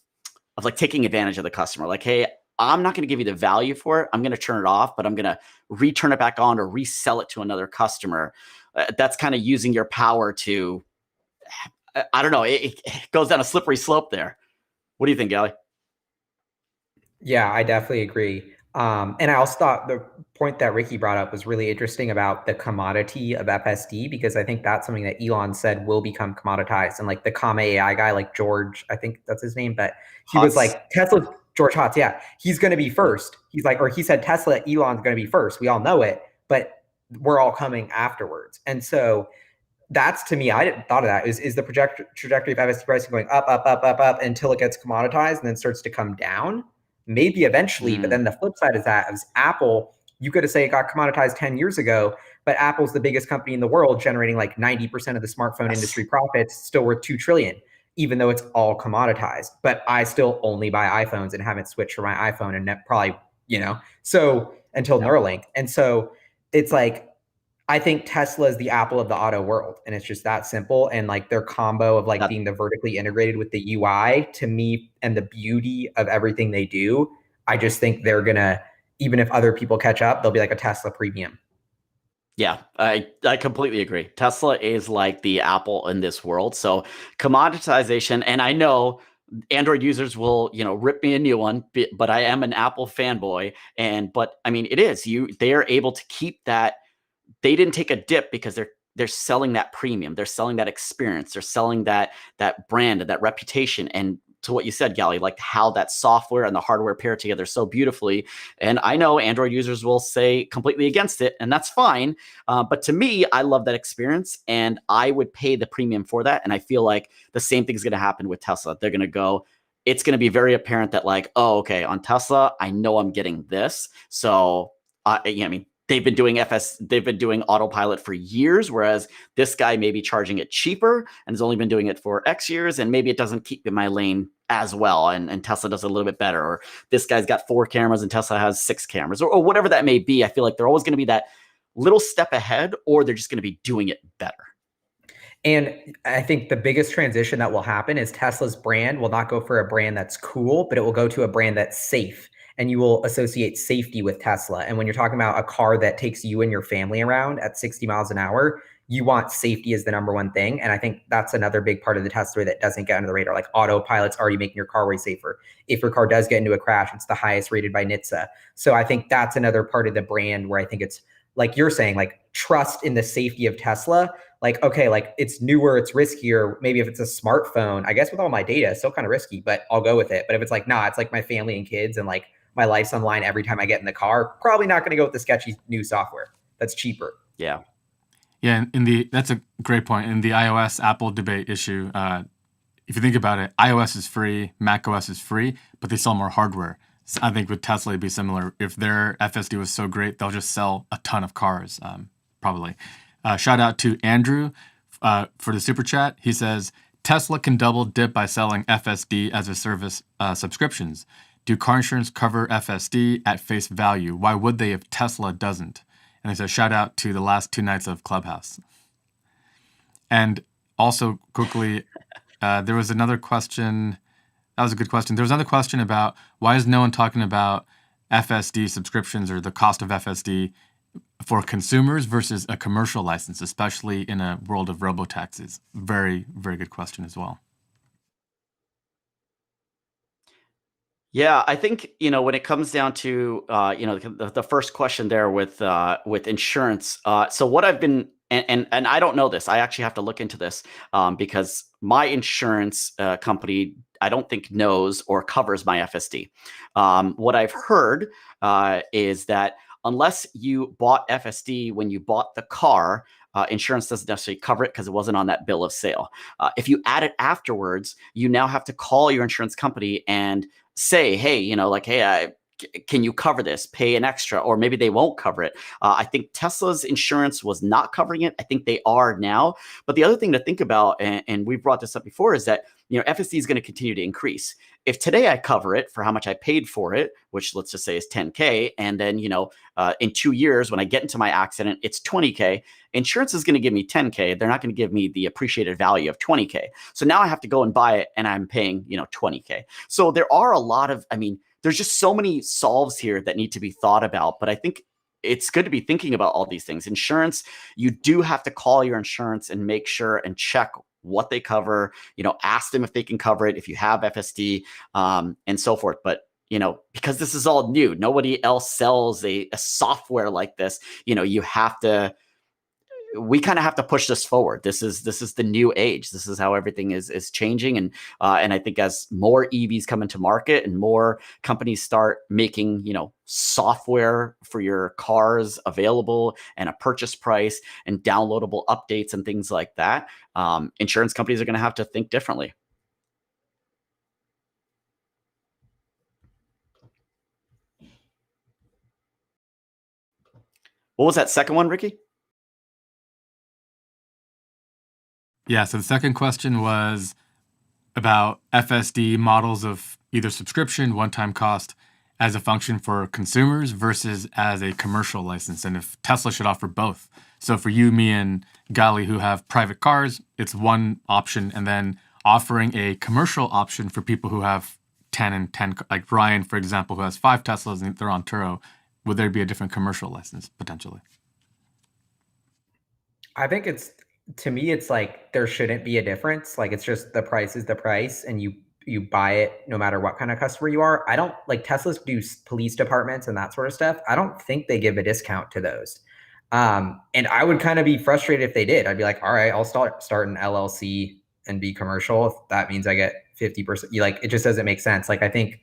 like taking advantage of the customer. Like, hey, I'm not going to give you the value for it. I'm going to turn it off, but I'm going to return it back on or resell it to another customer. That's kind of using your power to I don't know. It goes down a slippery slope there. What do you think, Gally? Yeah, I definitely agree. And I also thought the point that Ricky brought up was really interesting about the commodity of FSD, because I think that's something that Elon said will become commoditized. And like the Comma AI guy, like George, I think that's his name, but he was Hotz? like, Tesla, George Hotz, yeah, he's going to be first. He's like, or he said Tesla, Elon's going to be first. We all know it, but we're all coming afterwards. And so that's, to me, I didn't thought of that, is the trajectory of FSD pricing going up, up, up, up, up until it gets commoditized and then starts to come down? Maybe eventually, but then the flip side is that as Apple, you could have say it got commoditized 10 years ago, but Apple's the biggest company in the world, generating like 90% of the smartphone industry profits, still worth 2 trillion, even though it's all commoditized. But I still only buy iPhones and haven't switched from my iPhone and probably, so until Neuralink. And so it's like, I think Tesla is the Apple of the auto world, and it's just that simple. And like their combo of like That- being the vertically integrated with the UI, to me, and the beauty of everything they do, I just think they're gonna, even if other people catch up, they'll be like a Tesla premium. Yeah, I completely agree. Tesla is like the Apple in this world. So commoditization, and I know Android users will, rip me a new one, but I am an Apple fanboy. But I mean, they are able to keep that. They didn't take a dip because they're selling that premium. They're selling that experience. They're selling that brand and that reputation. And to what you said, Gally, like how that software and the hardware pair together so beautifully. And I know Android users will say completely against it, and that's fine. But to me, I love that experience, and I would pay the premium for that. And I feel like the same thing is going to happen with Tesla. They're going to go. It's going to be very apparent that like, oh, okay, on Tesla, I know I'm getting this. So, I mean, they've been doing autopilot for years, whereas this guy may be charging it cheaper and has only been doing it for X years, and maybe it doesn't keep in my lane as well, and Tesla does it a little bit better, or this guy's got 4 cameras and Tesla has 6 cameras, or whatever that may be. I feel like they're always going to be that little step ahead, or they're just going to be doing it better. And I think the biggest transition that will happen is Tesla's brand will not go for a brand that's cool, but it will go to a brand that's safe. And you will associate safety with Tesla. And when you're talking about a car that takes you and your family around at 60 miles an hour, you want safety as the number one thing. And I think that's another big part of the Tesla that doesn't get under the radar. Like autopilot's already making your car way safer. If your car does get into a crash, it's the highest rated by NHTSA. So I think that's another part of the brand where I think it's like you're saying, like trust in the safety of Tesla. Like, okay, like it's newer, it's riskier. Maybe if it's a smartphone, I guess with all my data, it's still kind of risky, but I'll go with it. But if it's like, nah, it's like my family and kids and like my life's online every time I get in the car, probably not going to go with the sketchy new software that's cheaper. Yeah. Yeah, that's a great point. In the iOS Apple debate issue, if you think about it, iOS is free, macOS is free, but they sell more hardware. So I think with Tesla it'd be similar. If their FSD was so great, they'll just sell a ton of cars, probably. Shout out to Andrew for the super chat. He says Tesla can double dip by selling FSD as a service subscriptions. Do car insurance cover FSD at face value? Why would they if Tesla doesn't? And he says, shout out to the last 2 nights of Clubhouse. And also quickly, there was another question. That was a good question. There was another question about why is no one talking about FSD subscriptions or the cost of FSD for consumers versus a commercial license, especially in a world of robotaxis? Very, very good question as well. Yeah, I think, when it comes down to, the first question there with insurance. So what I've been, and I don't know this, I actually have to look into this because my insurance company, I don't think knows or covers my FSD. What I've heard is that unless you bought FSD when you bought the car, insurance doesn't necessarily cover it because it wasn't on that bill of sale. If you add it afterwards, you now have to call your insurance company and say, hey, hey, can you cover this? Pay an extra, or maybe they won't cover it. I think Tesla's insurance was not covering it. I think they are now. But the other thing to think about, and we brought this up before, is that FSD is going to continue to increase. If today I cover it for how much I paid for it, which let's just say is 10K, and then in 2 years when I get into my accident, it's 20K. Insurance is going to give me 10K. They're not going to give me the appreciated value of 20K. So now I have to go and buy it, and I'm paying 20K. So there are a lot of, there's just so many solves here that need to be thought about. But I think it's good to be thinking about all these things. Insurance, you do have to call your insurance and make sure and check what they cover, ask them if they can cover it if you have FSD, and so forth. But because this is all new, nobody else sells a software like this. We kind of have to push this forward. This is the new age. This is how everything is changing, and I think as more EVs come into market and more companies start making software for your cars available and a purchase price and downloadable updates and things like that, insurance companies are going to have to think differently. What was that second one, Ricky? Yeah, so the second question was about FSD models of either subscription, one-time cost as a function for consumers versus as a commercial license, and if Tesla should offer both. So for you, me, and Gali who have private cars, it's one option, and then offering a commercial option for people who have 10 and 10, like Ryan, for example, who has 5 Teslas and they're on Turo, would there be a different commercial license potentially? I think to me, it's like there shouldn't be a difference. Like, it's just the price is the price, and you buy it no matter what kind of customer you are. I don't like Teslas do police departments and that sort of stuff. I don't think they give a discount to those. And I would kind of be frustrated if they did. I'd be like, all right, I'll start an LLC and be commercial. If that means I get 50%, like, it just doesn't make sense. Like, I think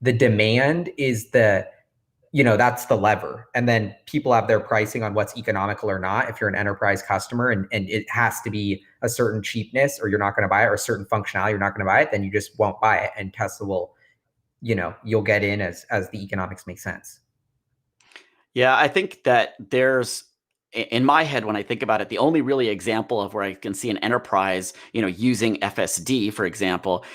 the demand is that's the lever. And then people have their pricing on what's economical or not. If you're an enterprise customer and it has to be a certain cheapness or you're not going to buy it, or a certain functionality, you're not going to buy it, then you just won't buy it. And Tesla will, you'll get in as the economics make sense. Yeah, I think that in my head, when I think about it, the only really example of where I can see an enterprise, using FSD, for example,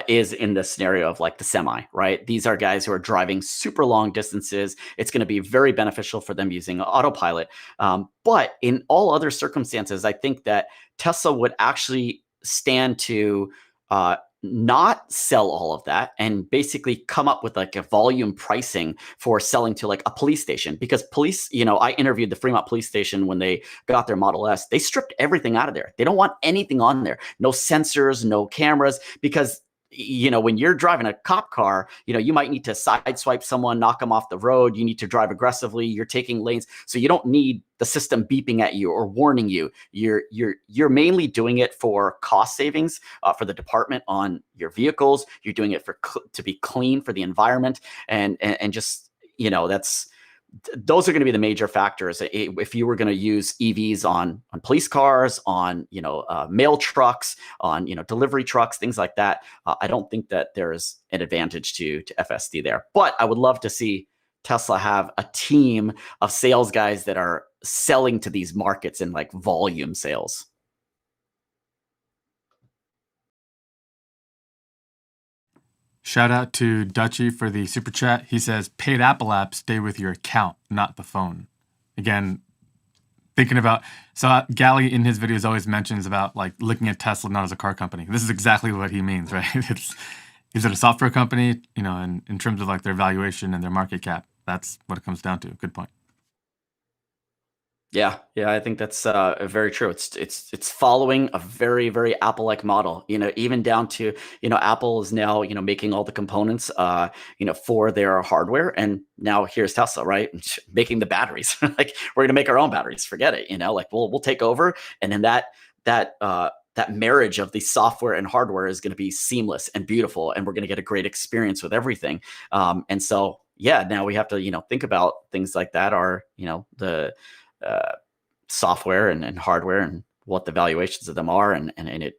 is in the scenario of like the Semi, right? These are guys who are driving super long distances. It's going to be very beneficial for them using autopilot. But in all other circumstances, I think that Tesla would actually stand to not sell all of that and basically come up with like a volume pricing for selling to like a police station, because police, I interviewed the Fremont police station when they got their Model S. They stripped everything out of there. They don't want anything on there. No sensors, no cameras, because when you're driving a cop car, you might need to sideswipe someone, knock them off the road. You need to drive aggressively. You're taking lanes. So you don't need the system beeping at you or warning you. You're mainly doing it for cost savings for the department on your vehicles. You're doing it to be clean for the environment. And just, those are going to be the major factors. If you were going to use EVs on police cars, on mail trucks, on delivery trucks, things like that, I don't think that there's an advantage to FSD there. But I would love to see Tesla have a team of sales guys that are selling to these markets in like volume sales. Shout out to Dutchy for the super chat. He says, paid Apple apps stay with your account, not the phone. Again, thinking about, so Gali in his videos always mentions about like looking at Tesla not as a car company. This is exactly what he means, right? Is it a software company? And in terms of like their valuation and their market cap, that's what it comes down to. Good point. Yeah, I think that's very true. It's following a very, very Apple-like model. Even down to Apple is now making all the components for their hardware, and now here's Tesla, right, making the batteries. Like, we're gonna make our own batteries. Forget it. Like, we'll take over, and then that marriage of the software and hardware is going to be seamless and beautiful, and we're going to get a great experience with everything. And so now we have to think about things like that. Are the software and hardware and what the valuations of them are, and it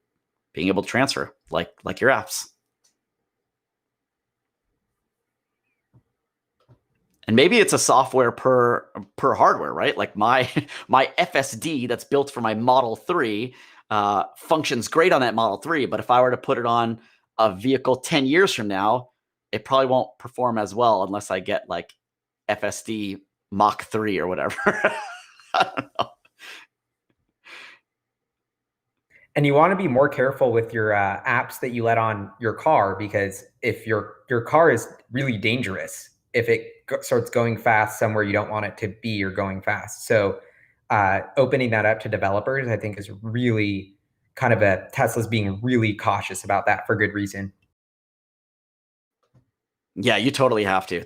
being able to transfer like your apps. And maybe it's a software per hardware, right? Like my FSD that's built for my Model 3 functions great on that Model 3, but if I were to put it on a vehicle 10 years from now, it probably won't perform as well unless I get like FSD Mach 3 or whatever. I don't know. And you want to be more careful with your apps that you let on your car, because if your car is really dangerous, if it starts going fast somewhere you don't want it to be, you're going fast. So opening that up to developers, I think, is really kind of a Tesla's being really cautious about that for good reason. Yeah, you totally have to.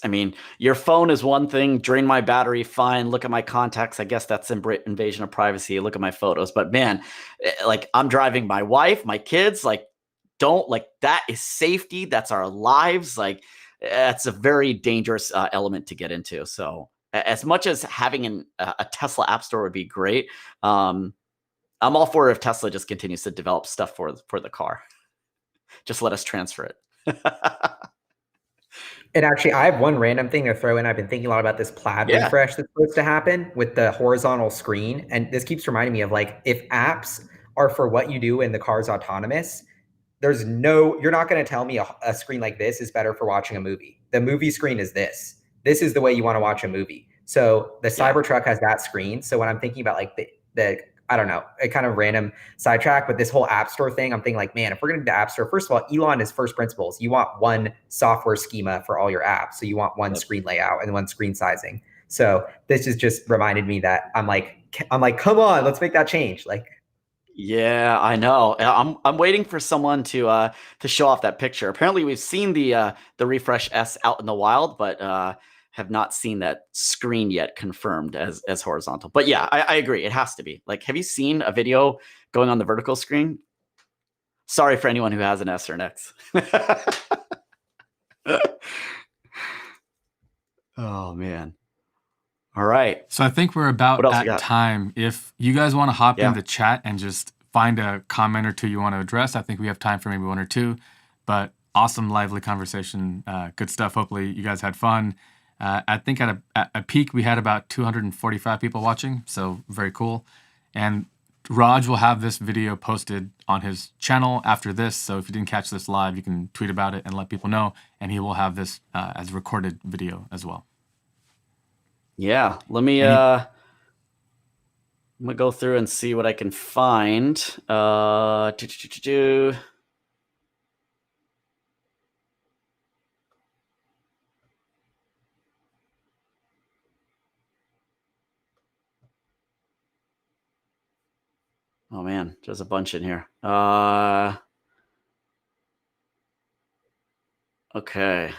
I mean, your phone is one thing, drain my battery, fine. Look at my contacts. I guess that's invasion of privacy. Look at my photos. But man, like I'm driving my wife, my kids, like don't like that is safety. That's our lives. Like that's a very dangerous element to get into. So as much as having a Tesla app store would be great, I'm all for it if Tesla just continues to develop stuff for the car. Just let us transfer it. And actually, I have one random thing to throw in. I've been thinking a lot about this plaid refresh that's supposed to happen with the horizontal screen. And this keeps reminding me of like, if apps are for what you do and the car's autonomous, you're not going to tell me a screen like this is better for watching a movie. The movie screen is this. This is the way you want to watch a movie. So the Cybertruck has that screen. So when I'm thinking about like the I don't know, a kind of random sidetrack, but this whole app store thing, I'm thinking like, man, if we're going to do the app store, first of all, Elon is first principles. You want one software schema for all your apps. So you want one screen layout and one screen sizing. So this has just reminded me that I'm like, come on, let's make that change. Like, yeah, I know. I'm waiting for someone to show off that picture. Apparently, we've seen the Refresh S out in the wild, but have not seen that screen yet confirmed as horizontal. But yeah, I agree. It has to be. Like, have you seen a video going on the vertical screen? Sorry for anyone who has an S or an X. Oh man. All right. So I think we're about at time. If you guys want to hop in the chat and just find a comment or two you want to address, I think we have time for maybe one or two. But awesome, lively conversation. Good stuff. Hopefully you guys had fun. I think at a peak, we had about 245 people watching. So very cool. And Raj will have this video posted on his channel after this. So if you didn't catch this live, you can tweet about it and let people know. And he will have this as a recorded video as well. Yeah, let me I'm gonna go through and see what I can find. Oh man, there's a bunch in here. Okay.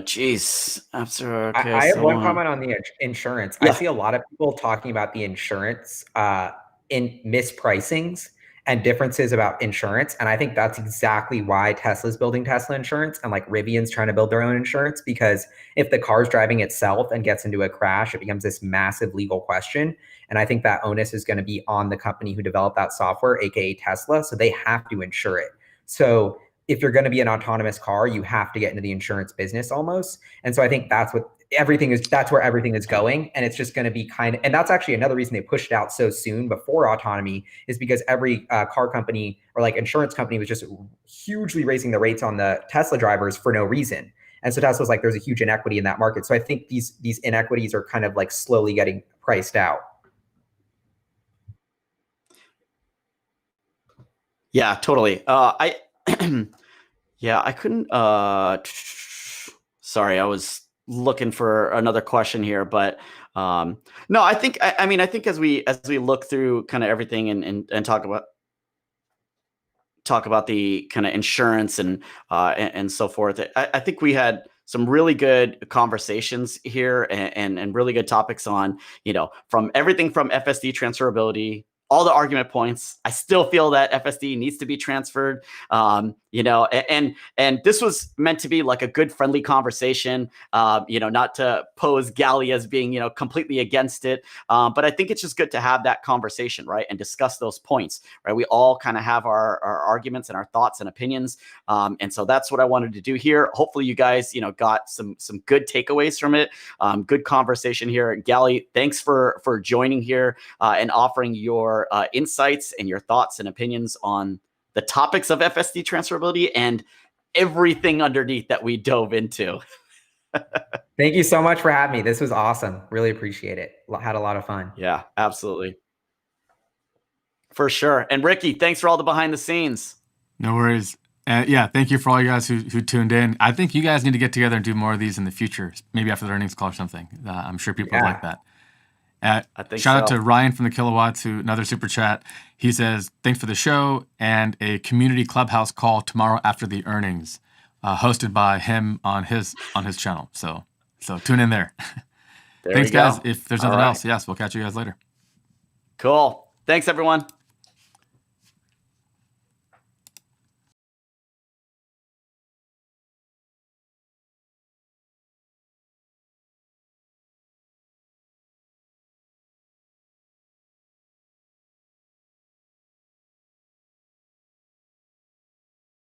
Geez. After okay, I have one comment on the insurance. I see a lot of people talking about the insurance in mispricings and differences about insurance. And I think that's exactly why Tesla's building Tesla insurance and like Rivian's trying to build their own insurance, because if the car's driving itself and gets into a crash, it becomes this massive legal question. And I think that onus is going to be on the company who developed that software, aka Tesla. So they have to insure it. So if you're going to be an autonomous car, you have to get into the insurance business almost. And so I think that's where everything is going. And it's just going to be and that's actually another reason they pushed it out so soon before autonomy, is because every car company or like insurance company was just hugely raising the rates on the Tesla drivers for no reason. And so Tesla's like, there's a huge inequity in that market. So I think these inequities are kind of like slowly getting priced out. Yeah, totally. Yeah, I couldn't. Sorry, I was looking for another question here, but no, I think. I mean, I think as we look through kind of everything and talk about the kind of insurance and so forth, I think we had some really good conversations here and really good topics on, from everything from FSD transferability, all the argument points. I still feel that FSD needs to be transferred, and this was meant to be like a good, friendly conversation, not to pose Gally as being, completely against it. But I think it's just good to have that conversation, right? And discuss those points, right? We all kind of have our arguments and our thoughts and opinions. And so that's what I wanted to do here. Hopefully you guys, got some good takeaways from it. Good conversation here. Gally, thanks for joining here and offering your insights and your thoughts and opinions on the topics of FSD transferability and everything underneath that we dove into. Thank you so much for having me. This was awesome. Really appreciate it. Had a lot of fun. Yeah, absolutely. For sure. And Ricky, thanks for all the behind the scenes. No worries. Yeah, thank you for all you guys who tuned in. I think you guys need to get together and do more of these in the future, maybe after the earnings call or something. I'm sure people like that. I think Shout out so. to Ryan from the Kilowatts, who another super chat. He says, "Thanks for the show and a community clubhouse call tomorrow after the earnings, hosted by him on his channel." So tune in there. There Thanks, we go. guys. If there's All nothing right. else, yes, we'll catch you guys later. Cool. Thanks, everyone.